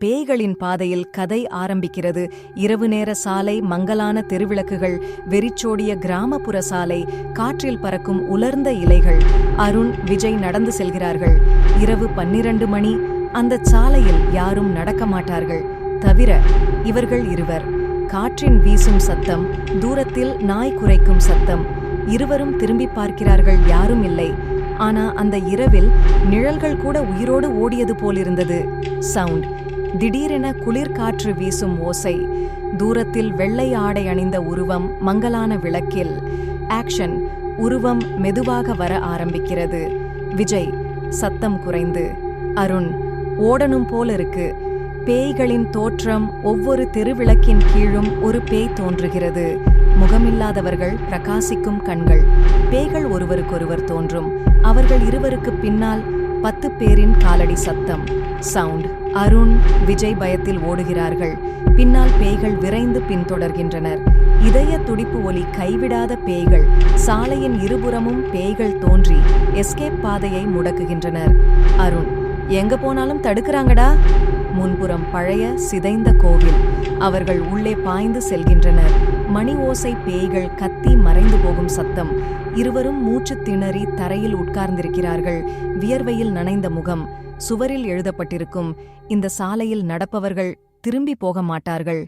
பேய்களின் பாதையில் கதை ஆரம்பிக்கிறது. இரவு நேர சாலை, மங்கலான தெருவிளக்குகள், வெறிச்சோடிய கிராமப்புற சாலை, காற்றில் பறக்கும் உலர்ந்த இலைகள். அருண், விஜய் நடந்து செல்கிறார்கள். இரவு 12 மணி. அந்த சாலையில் யாரும் நடக்க மாட்டார்கள், தவிர இவர்கள் இருவர். காற்றின் வீசும் சத்தம், தூரத்தில் நாய் குரைக்கும் சத்தம். இருவரும் திரும்பி பார்க்கிறார்கள், யாரும் இல்லை. ஆனா அந்த இரவில் நிழல்கள் கூட உயிரோடு ஓடியது போலிருந்தது. சவுண்ட். திடீரென குளிர் காற்று வீசும் ஓசை. தூரத்தில் வெள்ளை ஆடை அணிந்த உருவம் மங்கலான விளக்கில். ஆக்ஷன். உருவம் மெதுவாக வர ஆரம்பிக்கிறது. விஜய். சத்தம் குறைந்து. அருண். ஓடணும் போல இருக்கு. பேய்களின் தோற்றம். ஒவ்வொரு தெருவிளக்கின் கீழும் ஒரு பேய் தோன்றுகிறது. முகமில்லாதவர்கள், பிரகாசிக்கும் கண்கள். பேய்கள் ஒருவருக்கொருவர் தோன்றும். அவர்கள் இருவருக்கு பின்னால் 10 பேரின் காலடி சத்தம். சவுண்ட். அருண், விஜய் பயத்தில் ஓடுகிறார்கள். பின்னால் பேய்கள் விரைந்து பின்தொடர்கின்றனர். இதய துடிப்பு ஒலி. கைவிடாத பேய்கள். சாலையின் இருபுறமும் பேய்கள் தோன்றி எஸ்கேப் பாதையை முடக்குகின்றனர். அருண். எங்க போனாலும் தடுக்கிறாங்கடா. முன்புறம் பழைய சிதைந்த கோவில். அவர்கள் உள்ளே பாய்ந்து செல்கின்றனர். மணி ஓசை, பேய்கள் கத்தி மறைந்து போகும் சத்தம். இருவரும் மூச்சு திணறி தரையில் உட்கார்ந்திருக்கிறார்கள். வியர்வையில் நனைந்த முகம். சுவரில் எழுதப்பட்டிருக்கும், இந்த சாலையில் நடப்பவர்கள் திரும்பி போக மாட்டார்கள்.